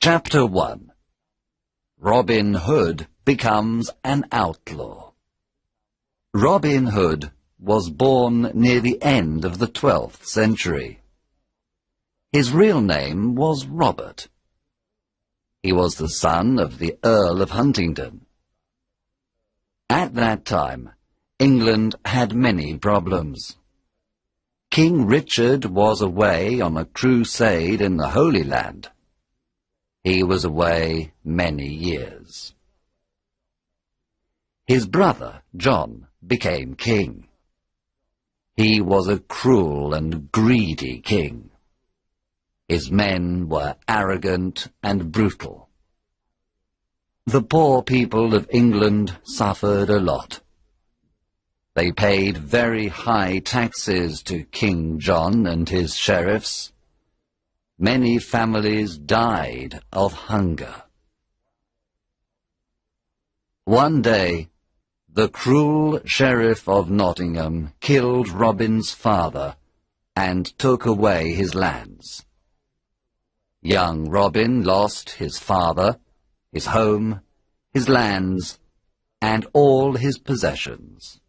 Chapter 1. Robin Hood becomes an outlaw. Robin Hood was born near the end of the 12th century. His real name was Robert. He was the son of the Earl of Huntingdon. At that time, England had many problems. King Richard was away on a crusade in the Holy Land. He was away many years. His brother, John, became king. He was a cruel and greedy king. His men were arrogant and brutal. The poor people of England suffered a lot. They paid very high taxes to King John and his sheriffs. Many families died of hunger. One day, the cruel sheriff of Nottingham killed Robin's father and took away his lands. Young Robin lost his father, his home, his lands, and all his possessions.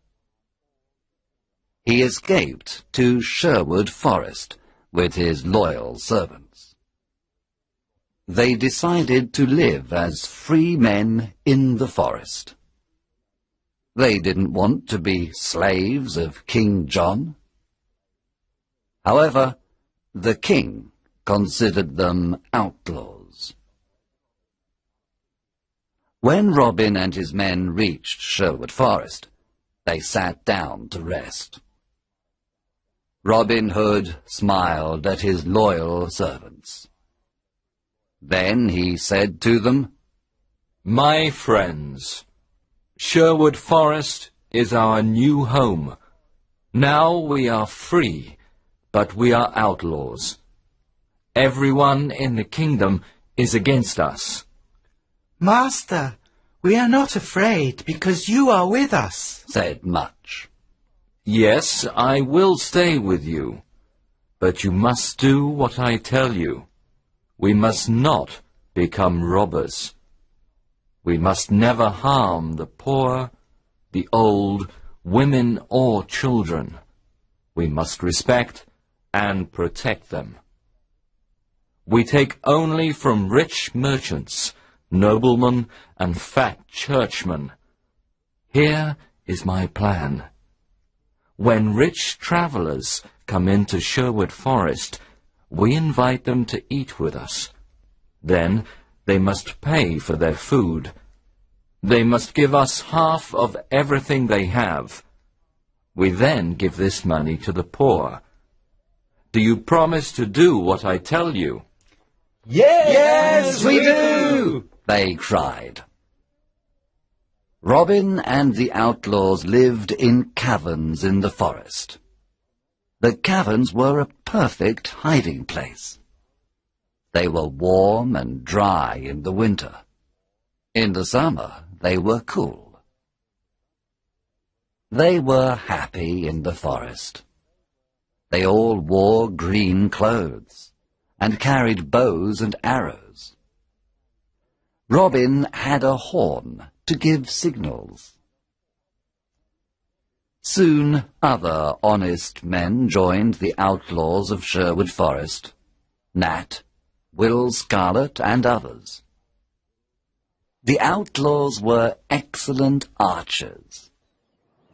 He escaped to Sherwood Forest with his loyal servants. They decided to live as free men in the forest. They didn't want to be slaves of King John. However, the king considered them outlaws. When Robin and his men reached Sherwood Forest, they sat down to rest. Robin Hood smiled at his loyal servants. Then he said to them, "My friends, Sherwood Forest is our new home. Now we are free, but we are outlaws. Everyone in the kingdom is against us." "Master, we are not afraid because you are with us," said Much. "Yes, I will stay with you, but you must do what I tell you. We must not become robbers. We must never harm the poor, the old, women or children. We must respect and protect them. We take only from rich merchants, noblemen and fat churchmen. Here is my plan. When rich travelers come into Sherwood Forest, we invite them to eat with us. Then they must pay for their food. They must give us half of everything they have. We then give this money to the poor. Do you promise to do what I tell you?" Yes, we do, they cried. Robin and the outlaws lived in caverns in the forest. The caverns were a perfect hiding place. They were warm and dry in the winter. In the summer, they were cool. They were happy in the forest. They all wore green clothes and carried bows and arrows. Robin had a horn to give signals. Soon other honest men joined the outlaws of Sherwood Forest, Nat, Will Scarlet, and others. The outlaws were excellent archers.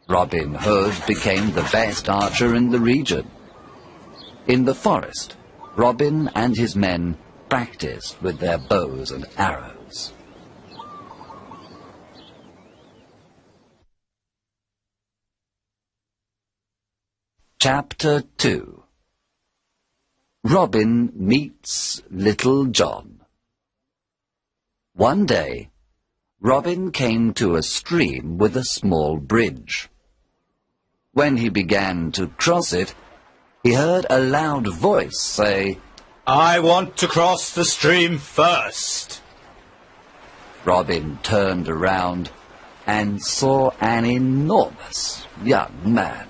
Robin Hood became the best archer in the region. In the forest, Robin and his men practiced with their bows and arrows. Chapter 2. Robin meets Little John. One day, Robin came to a stream with a small bridge. When he began to cross it, he heard a loud voice say, "I want to cross the stream first." Robin turned around and saw an enormous young man.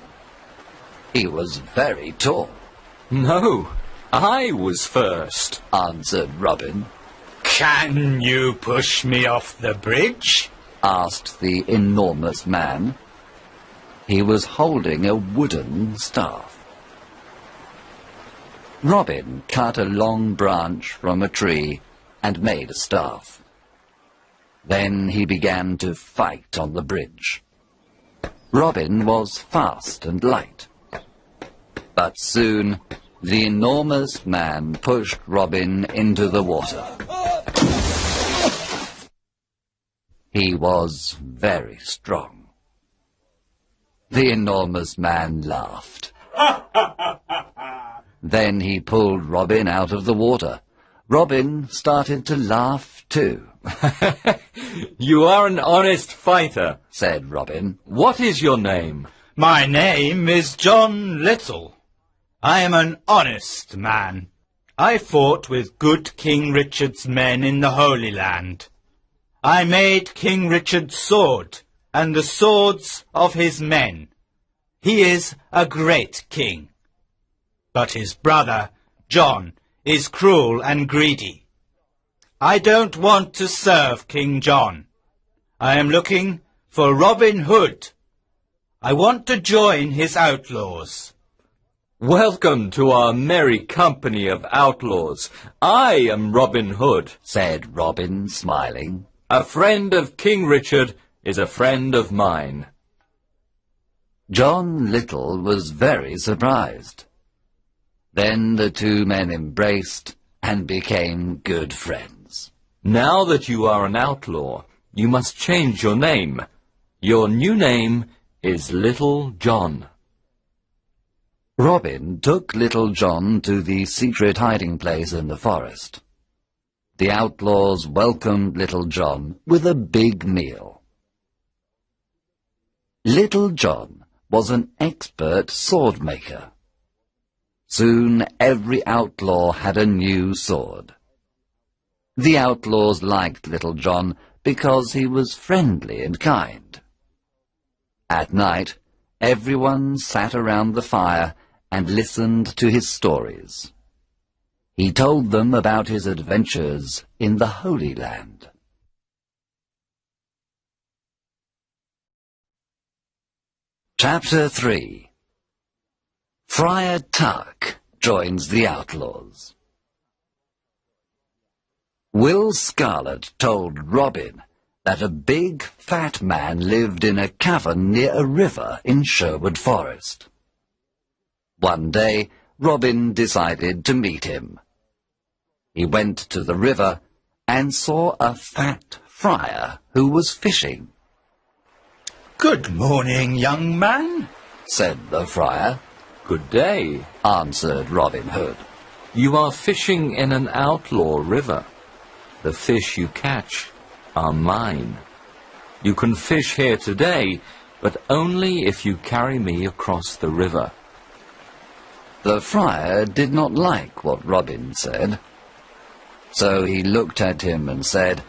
He was very tall. "No, I was first," answered Robin. Can you push me off the bridge? asked the enormous man. He was holding a wooden staff. Robin cut a long branch from a tree and made a staff. Then he began to fight on the bridge. Robin was fast and light. But soon the enormous man pushed Robin into the water. He was very strong. The enormous man laughed. Then he pulled Robin out of the water. Robin started to laugh too. You are an honest fighter, said Robin. What is your name? My name is John Little. I am an honest man. I fought with good King Richard's men in the Holy Land. I made King Richard's sword and the swords of his men. He is a great king. But his brother, John, is cruel and greedy. I don't want to serve King John. I am looking for Robin Hood. I want to join his outlaws. Welcome to our merry company of outlaws. I am Robin Hood, said Robin, smiling. A friend of King Richard is a friend of mine. John Little was very surprised. Then the two men embraced and became good friends. Now that you are an outlaw, you must change your name. Your new name is Little John. Robin took Little John to the secret hiding place in the forest. The outlaws welcomed Little John with a big meal. Little John was an expert sword maker. Soon every outlaw had a new sword. The outlaws liked Little John because he was friendly and kind. At night, everyone sat around the fire and listened to his stories. He told them about his adventures in the Holy Land. Chapter 3. Friar Tuck joins the outlaws. Will Scarlet told Robin that a big, fat man lived in a cavern near a river in Sherwood Forest. One day, Robin decided to meet him. He went to the river and saw a fat friar who was fishing. Good morning, young man, said the friar. Good day, answered Robin Hood. You are fishing in an outlaw river. The fish you catch are mine. You can fish here today, but only if you carry me across the river. The friar did not like what Robin said, so he looked at him and said,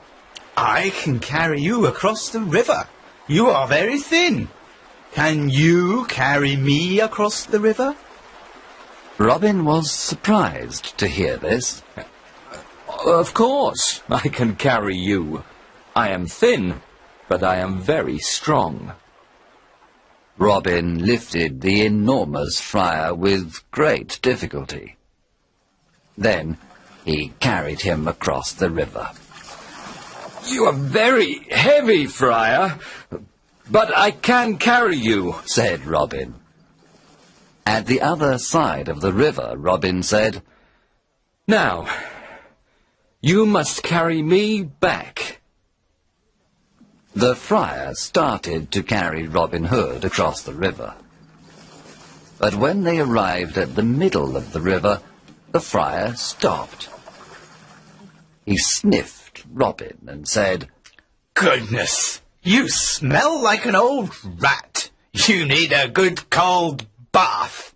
I can carry you across the river. You are very thin. Can you carry me across the river? Robin was surprised to hear this. Of course, I can carry you. I am thin, but I am very strong. Robin lifted the enormous friar with great difficulty. Then he carried him across the river. You are very heavy, friar, but I can carry you, said Robin. At the other side of the river, Robin said, Now, you must carry me back. The friar started to carry Robin Hood across the river. But when they arrived at the middle of the river, the friar stopped. He sniffed Robin and said, Goodness, you smell like an old rat. You need a good cold bath.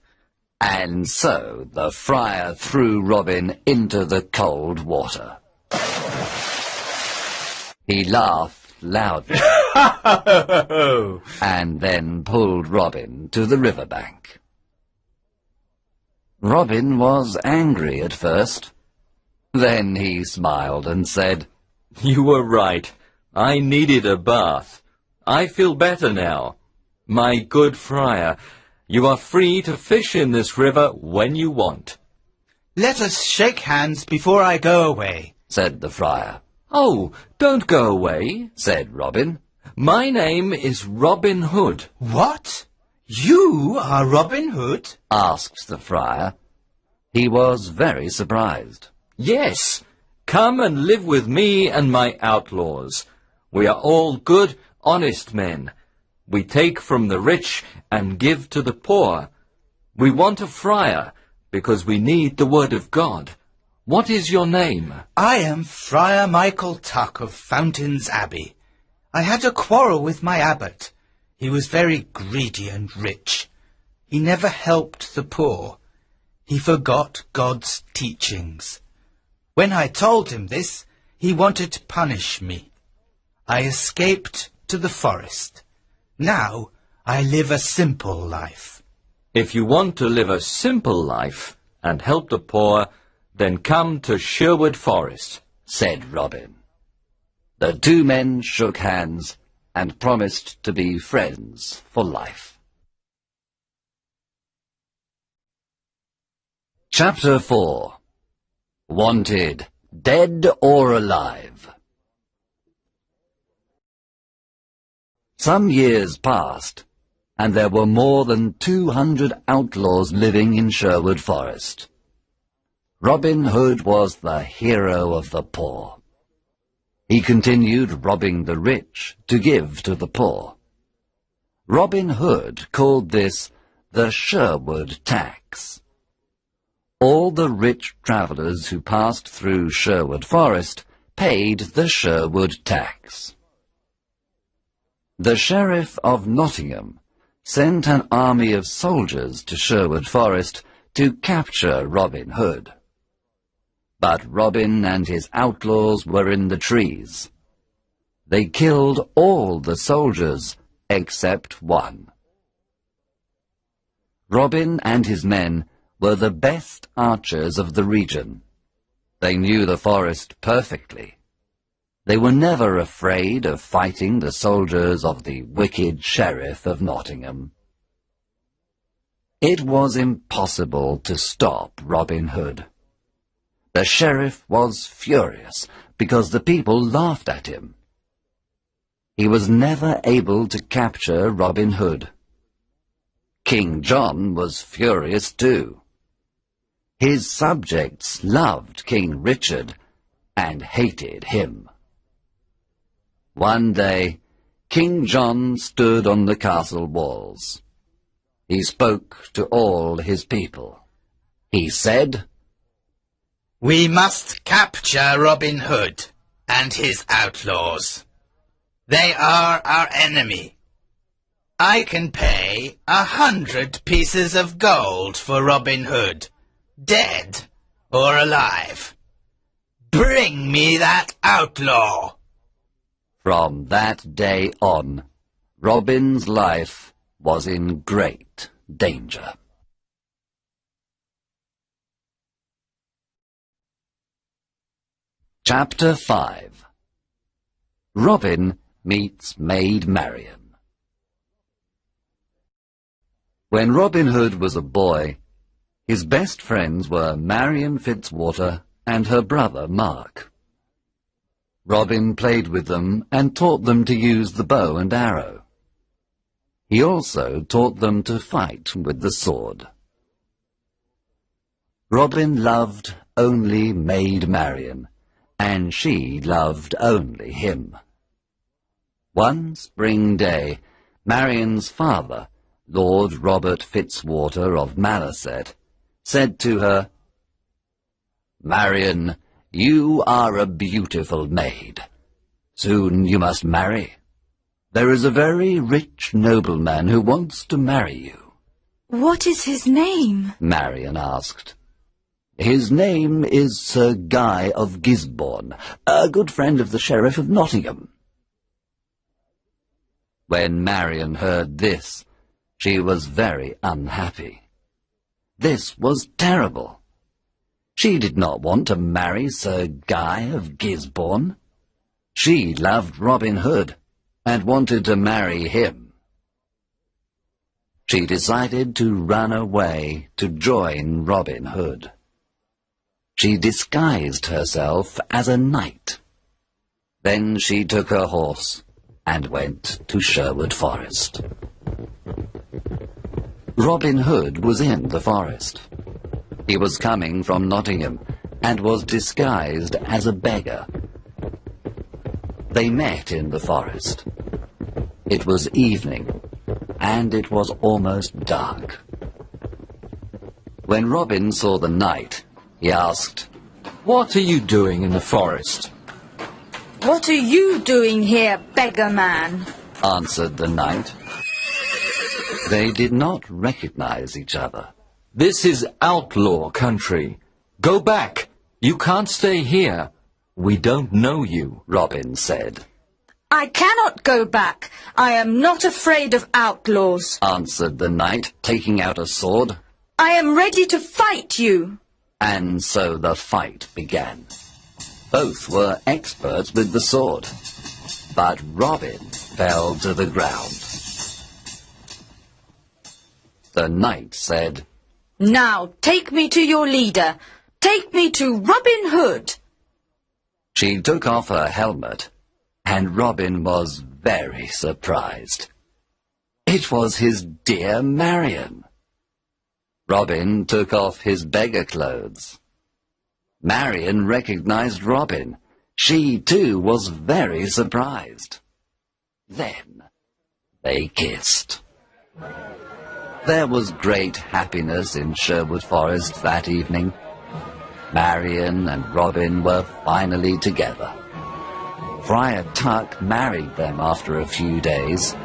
And so the friar threw Robin into the cold water. He laughed loudly and then pulled Robin to the riverbank. Robin was angry at first. Then he smiled and said, You were right. I needed a bath. I feel better now. My good friar, you are free to fish in this river when you want. Let us shake hands before I go away, said the friar. Oh, don't go away, Said Robin. My name is Robin Hood. What? You are Robin Hood? Asked the friar. He was very surprised. Yes, come and live with me and my outlaws. We are all good, honest men. We take from the rich and give to the poor. We want a friar because we need the word of God. What is your name? I am Friar Michael Tuck of Fountains Abbey. I had a quarrel with my abbot. He was very greedy and rich. He never helped the poor. He forgot God's teachings. When I told him this, he wanted to punish me. I escaped to the forest. Now I live a simple life. If you want to live a simple life and help the poor, then come to Sherwood Forest, said Robin. The two men shook hands and promised to be friends for life. Chapter 4. Wanted, dead or alive. Some years passed, and there were more than 200 outlaws living in Sherwood Forest. Robin Hood was the hero of the poor. He continued robbing the rich to give to the poor. Robin Hood called this the Sherwood tax. All the rich travellers who passed through Sherwood Forest paid the Sherwood tax. The Sheriff of Nottingham sent an army of soldiers to Sherwood Forest to capture Robin Hood. But Robin and his outlaws were in the trees. They killed all the soldiers except one. Robin and his men were the best archers of the region. They knew the forest perfectly. They were never afraid of fighting the soldiers of the wicked Sheriff of Nottingham. It was impossible to stop Robin Hood. The sheriff was furious because the people laughed at him. He was never able to capture Robin Hood. King John was furious too. His subjects loved King Richard and hated him. One day, King John stood on the castle walls. He spoke to all his people. He said, We must capture Robin Hood and his outlaws. They are our enemy. I can pay 100 pieces of gold for Robin Hood, dead or alive. Bring me that outlaw. From that day on, Robin's life was in great danger. Chapter 5. Robin meets Maid Marian. When Robin Hood was a boy, his best friends were Marian Fitzwater and her brother Mark. Robin played with them and taught them to use the bow and arrow. He also taught them to fight with the sword. Robin loved only Maid Marian, and she loved only him. One spring day, Marian's father, Lord Robert Fitzwater of Malaset, said to her, Marian, you are a beautiful maid. Soon you must marry. There is a very rich nobleman who wants to marry you. What is his name? Marian asked. His name is Sir Guy of Gisborne, a good friend of the Sheriff of Nottingham. When Marian heard this, she was very unhappy. This was terrible. She did not want to marry Sir Guy of Gisborne. She loved Robin Hood and wanted to marry him. She decided to run away to join Robin Hood. She disguised herself as a knight. Then she took her horse and went to Sherwood Forest. Robin Hood was in the forest. He was coming from Nottingham and was disguised as a beggar. They met in the forest. It was evening, and it was almost dark. When Robin saw the knight, he asked, "What are you doing in the forest?" What are you doing here, beggar man? answered the knight. They did not recognize each other. "This is outlaw country. Go back. You can't stay here. We don't know you," Robin said. I cannot go back. I am not afraid of outlaws. Answered the knight, taking out a sword. I am ready to fight you. And so the fight began. Both were experts with the sword, but Robin fell to the ground. The knight said, Now take me to your leader. Take me to Robin Hood. She took off her helmet, and Robin was very surprised. It was his dear Marian. Robin took off his beggar clothes. Marian recognized Robin. She, too, was very surprised. Then they kissed. There was great happiness in Sherwood Forest that evening. Marian and Robin were finally together. Friar Tuck married them after a few days.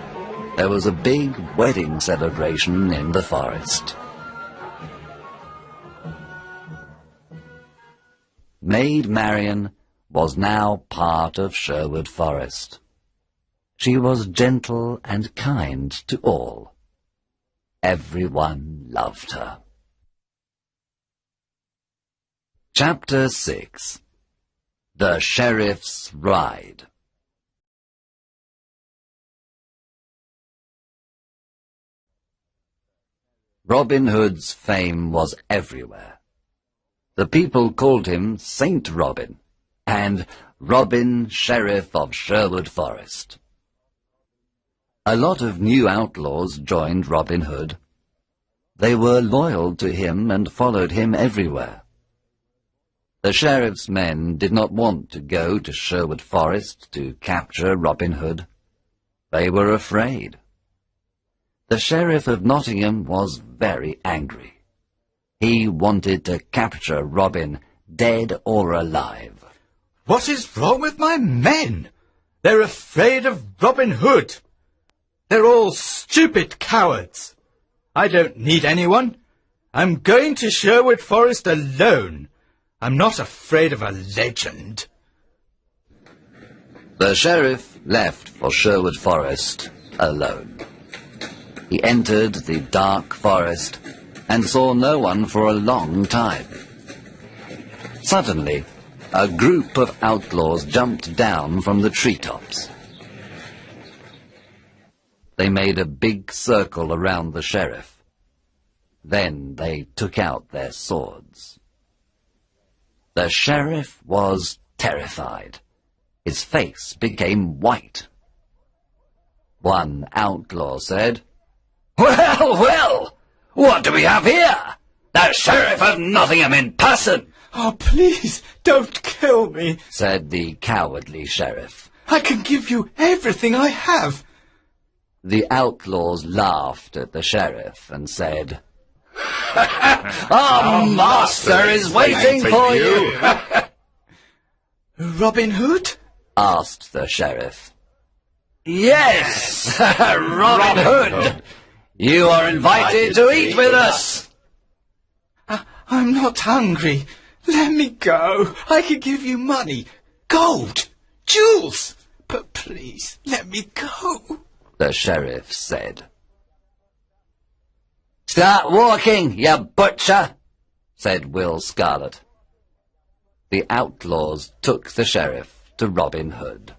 There was a big wedding celebration in the forest. Maid Marian was now part of Sherwood Forest. She was gentle and kind to all. Everyone loved her. Chapter 6. The Sheriff's Ride. Robin Hood's fame was everywhere. The people called him Saint Robin and Robin, Sheriff of Sherwood Forest. A lot of new outlaws joined Robin Hood. They were loyal to him and followed him everywhere. The sheriff's men did not want to go to Sherwood Forest to capture Robin Hood. They were afraid. The Sheriff of Nottingham was very angry. He wanted to capture Robin, dead or alive. What is wrong with my men? They're afraid of Robin Hood. They're all stupid cowards. I don't need anyone. I'm going to Sherwood Forest alone. I'm not afraid of a legend. The sheriff left for Sherwood Forest alone. He entered the dark forest and saw no one for a long time. Suddenly, a group of outlaws jumped down from the treetops. They made a big circle around the sheriff. Then they took out their swords. The sheriff was terrified. His face became white. One outlaw said, "Well, well, what do we have here? The Sheriff of Nottingham in person!" Oh, please, don't kill me. said the cowardly sheriff. I can give you everything I have. The outlaws laughed at the sheriff and said, "Our master is waiting for you!" Robin Hood? asked the sheriff. "Yes, Robin Hood! You are invited to eat with us!" I'm not hungry. Let me go. I can give you money, gold, jewels. But please, let me go. The sheriff said. "Start walking, you butcher," said Will Scarlet. The outlaws took the sheriff to Robin Hood.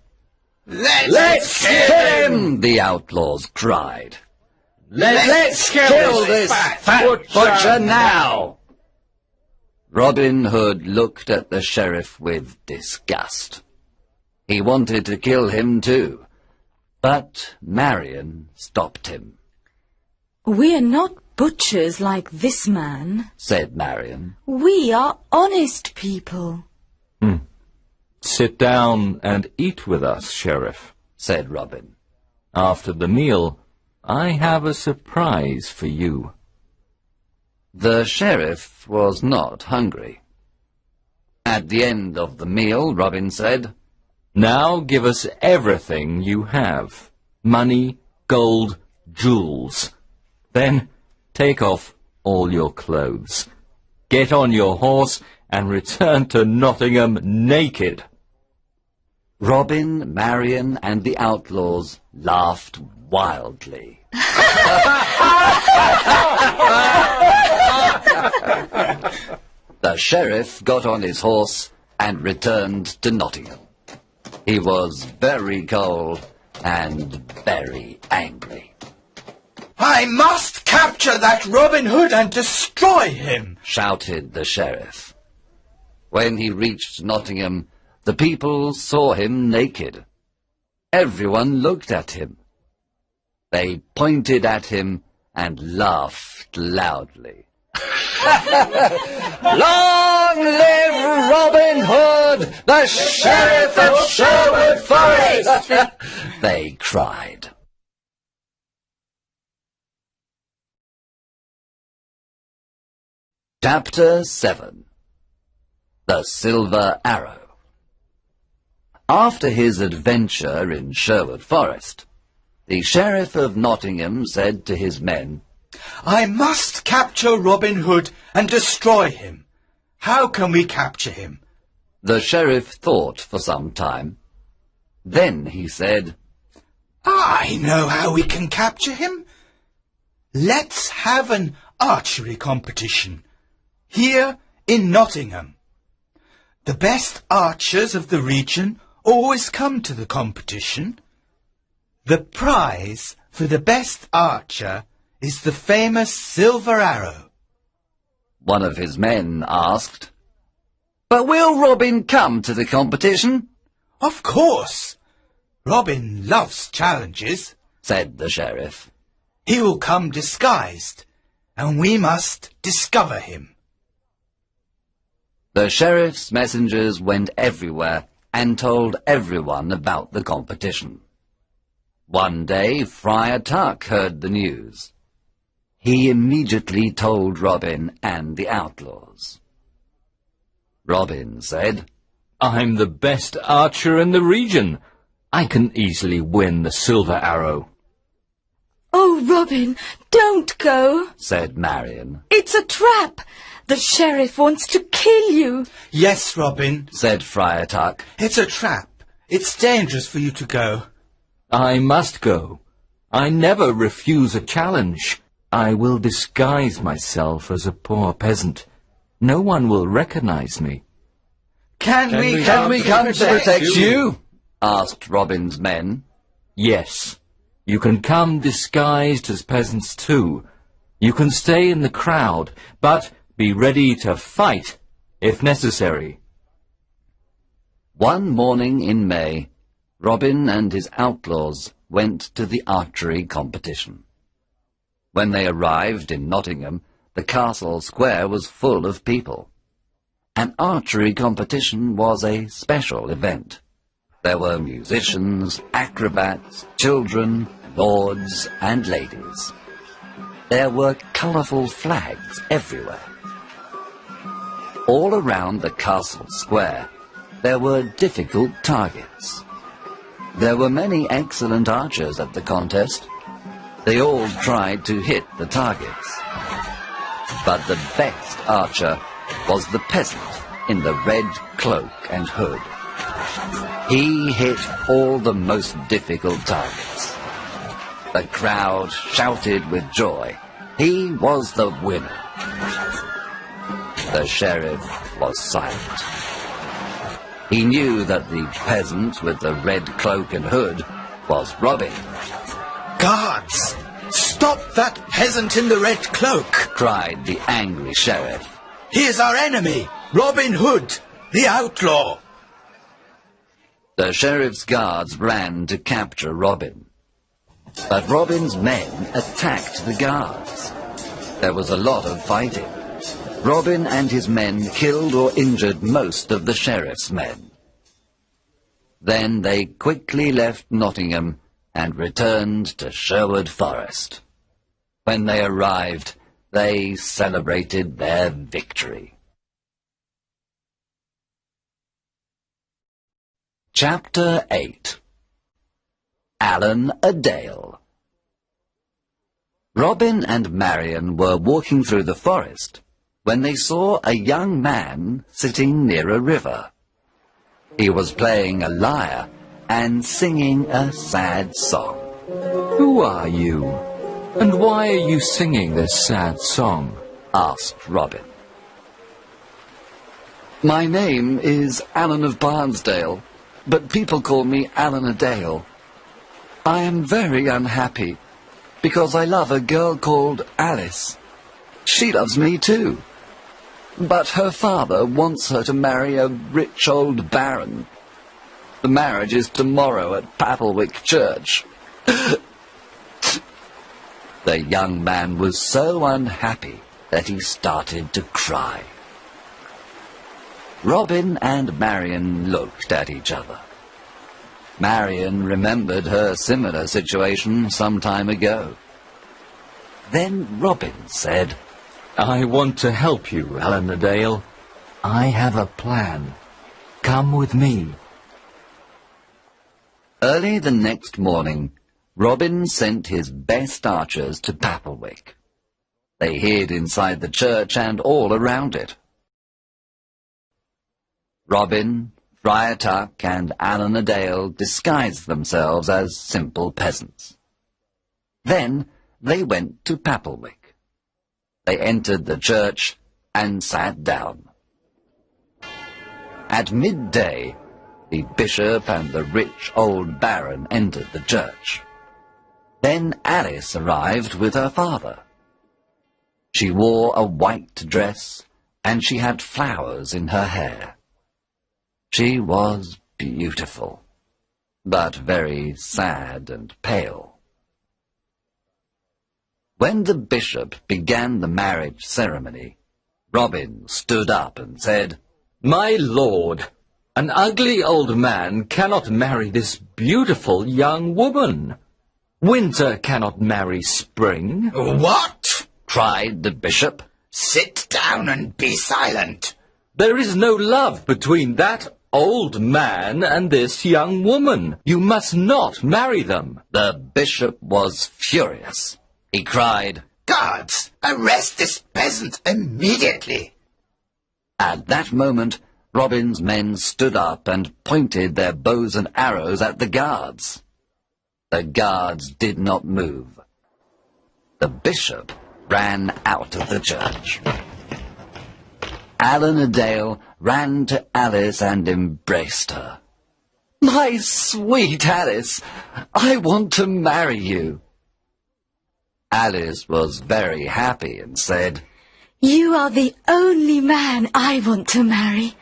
Let's Kill him! The outlaws cried. Let's Kill this fat butcher now! Robin Hood looked at the sheriff with disgust. He wanted to kill him too, but Marion stopped him. We're not butchers like this man. Said Marion. We are honest people. Sit down and eat with us, Sheriff. Said Robin. After the meal, I have a surprise for you. The sheriff was not hungry. At the end of the meal, Robin said, Now give us everything you have. Money, gold, jewels. Then take off all your clothes. Get on your horse and return to Nottingham naked. Robin, Marion, and the outlaws laughed wildly. The sheriff got on his horse and returned to Nottingham. He was very cold and very angry. I must capture that Robin Hood and destroy him, Shouted the sheriff. When he reached Nottingham, the people saw him naked. Everyone looked at him. They pointed at him and laughed loudly. Long live Robin Hood, the Sheriff of Sherwood Forest! They cried. Chapter 7. The Silver Arrow. After his adventure in Sherwood Forest, the Sheriff of Nottingham said to his men, I must capture Robin Hood and destroy him. How can we capture him? The sheriff thought for some time. Then he said, I know how we can capture him. Let's have an archery competition here in Nottingham. The best archers of the region always come to the competition. The prize for the best archer is the famous silver arrow. One of his men asked, But will Robin come to the competition? Of course. Robin loves challenges, Said the sheriff. He will come disguised, and we must discover him. The sheriff's messengers went everywhere and told everyone about the competition. One day Friar Tuck heard the news. He immediately told Robin and the outlaws. Robin said, I'm the best archer in the region. I can easily win the silver arrow. Oh, Robin, don't go. Said Marion. It's a trap. The sheriff wants to kill you. Yes, Robin, Said Friar Tuck. it's a trap. It's dangerous for you to go. I must go. I never refuse a challenge. I will disguise myself as a poor peasant. No one will recognize me. Can we come to protect you? Asked Robin's men. Yes, you can come disguised as peasants too. You can stay in the crowd, but be ready to fight if necessary. One morning in May, Robin and his outlaws went to the archery competition. When they arrived in Nottingham, the castle square was full of people. An archery competition was a special event. There were musicians, acrobats, children, lords and ladies. There were colourful flags everywhere. All around the castle square, there were difficult targets. There were many excellent archers at the contest. They all tried to hit the targets. But the best archer was the peasant in the red cloak and hood. He hit all the most difficult targets. The crowd shouted with joy. He was the winner. The sheriff was silent. He knew that the peasant with the red cloak and hood was Robin. Guards! Stop that peasant in the red cloak! Cried the angry sheriff. He is our enemy, Robin Hood, the outlaw! The sheriff's guards ran to capture Robin. But Robin's men attacked the guards. There was a lot of fighting. Robin and his men killed or injured most of the sheriff's men. Then they quickly left Nottingham and returned to Sherwood Forest. When they arrived, they celebrated their victory. Chapter 8. Allen a Dale. Robin and Marian were walking through the forest when they saw a young man sitting near a river. He was playing a lyre and singing a sad song. Who are you? And why are you singing this sad song? Asked Robin. My name is Allen of Barnesdale, but people call me Allen a Dale. I am very unhappy because I love a girl called Alice. She loves me too. But her father wants her to marry a rich old baron. The marriage is tomorrow at Papplewick Church. The young man was so unhappy that he started to cry. Robin and Marian looked at each other. Marian remembered her similar situation some time ago. Then Robin said, I want to help you, Allen a Dale. I have a plan. Come with me. Early the next morning, Robin sent his best archers to Papplewick. They hid inside the church and all around it. Robin, Friar Tuck, and Allen a Dale disguised themselves as simple peasants. Then they went to Papplewick. They entered the church and sat down. At midday, the bishop and the rich old baron entered the church. Then Alice arrived with her father. She wore a white dress, and she had flowers in her hair. She was beautiful, but very sad and pale. When the bishop began the marriage ceremony, Robin stood up and said, My lord, an ugly old man cannot marry this beautiful young woman. Winter cannot marry spring. What? cried the bishop. Sit down and be silent. There is no love between that old man and this young woman. You must not marry them. The bishop was furious. He cried, Guards, arrest this peasant immediately. At that moment, Robin's men stood up and pointed their bows and arrows at the guards. The guards did not move. The bishop ran out of the church. Allen a Dale ran to Alice and embraced her. My sweet Alice, I want to marry you. Alice was very happy and said, You are the only man I want to marry.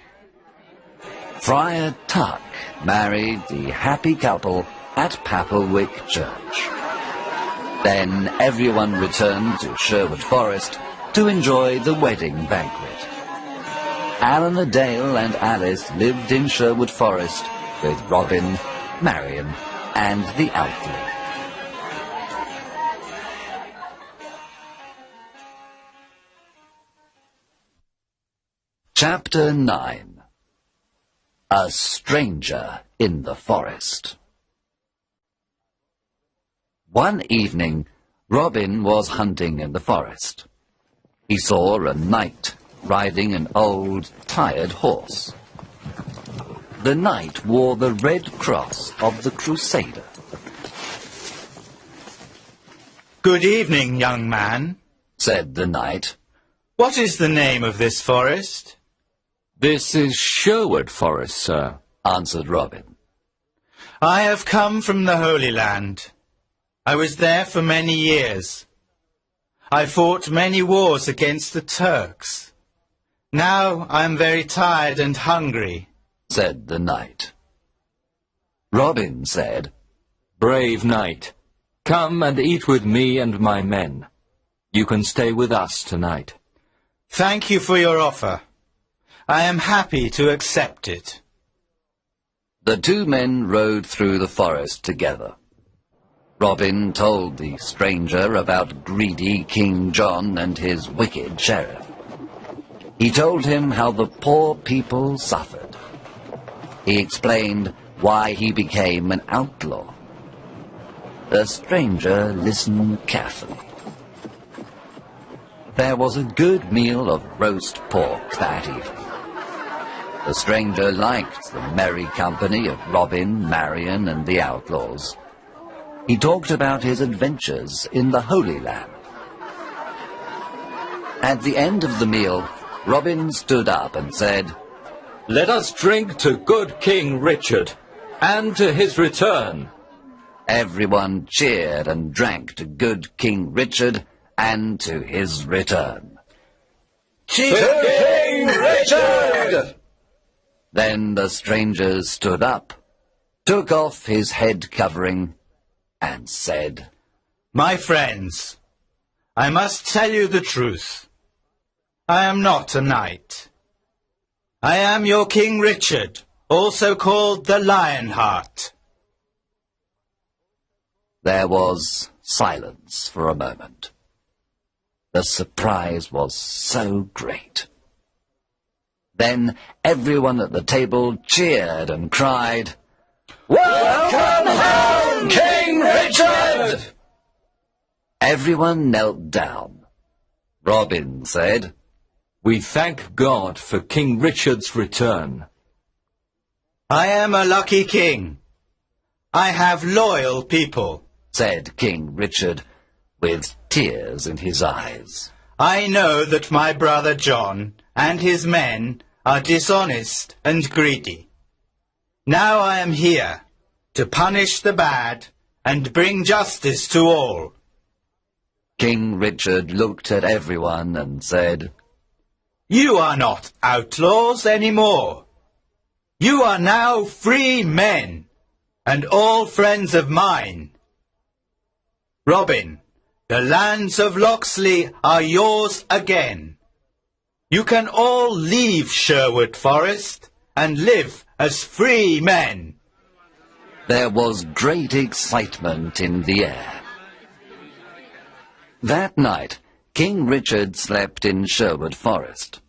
Friar Tuck married the happy couple at Papplewick Church. Then everyone returned to Sherwood Forest to enjoy the wedding banquet. Allen a Dale and Alice lived in Sherwood Forest with Robin, Marian, and the outlaw. Chapter 9. A Stranger in the Forest. One evening, Robin was hunting in the forest. He saw a knight riding an old, tired horse. The knight wore the red cross of the Crusader. Good evening, young man, said the knight. What is the name of this forest? This is Sherwood Forest, sir, answered Robin. I have come from the Holy Land. I was there for many years. I fought many wars against the Turks. Now I am very tired and hungry, said the knight. Robin said, Brave knight, come and eat with me and my men. You can stay with us tonight. Thank you for your offer. I am happy to accept it. The two men rode through the forest together. Robin told the stranger about greedy King John and his wicked sheriff. He told him how the poor people suffered. He explained why he became an outlaw. The stranger listened carefully. There was a good meal of roast pork that evening. The stranger liked the merry company of Robin, Marion, and the outlaws. He talked about his adventures in the Holy Land. At the end of the meal, Robin stood up and said, Let us drink to good King Richard, and to his return. Everyone cheered and drank to good King Richard and to his return. Cheers! To King Richard! Then the stranger stood up, took off his head covering, and said, My friends, I must tell you the truth. I am not a knight. I am your King Richard, also called the Lionheart. There was silence for a moment. The surprise was so great. Then everyone at the table cheered and cried, Welcome home, King Richard! Everyone knelt down. Robin said, We thank God for King Richard's return. I am a lucky king. I have loyal people, said King Richard, with tears in his eyes. I know that my brother John and his men are dishonest and greedy. Now I am here to punish the bad and bring justice to all. King Richard looked at everyone and said, You are not outlaws anymore. You are now free men, and all friends of mine. Robin, the lands of Locksley are yours again. You can all leave Sherwood Forest and live as free men. There was great excitement in the air. That night, King Richard slept in Sherwood Forest.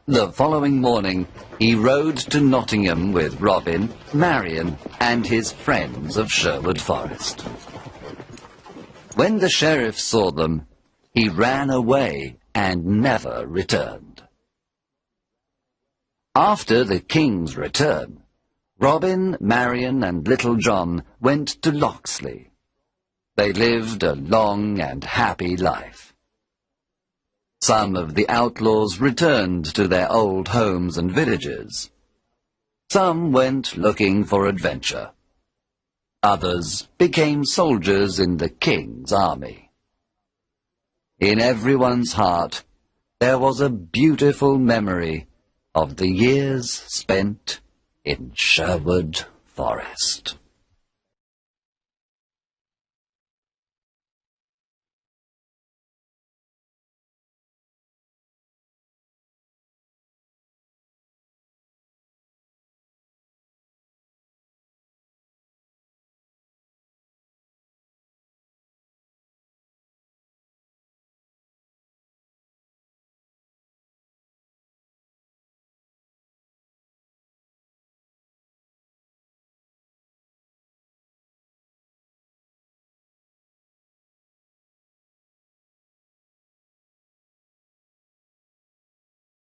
The following morning, he rode to Nottingham with Robin, Marion, and his friends of Sherwood Forest. When the sheriff saw them, he ran away and never returned. After the king's return, Robin, Marion, and Little John went to Locksley. They lived a long and happy life. Some of the outlaws returned to their old homes and villages. Some went looking for adventure. Others became soldiers in the king's army. In everyone's heart, there was a beautiful memory of the years spent in Sherwood Forest.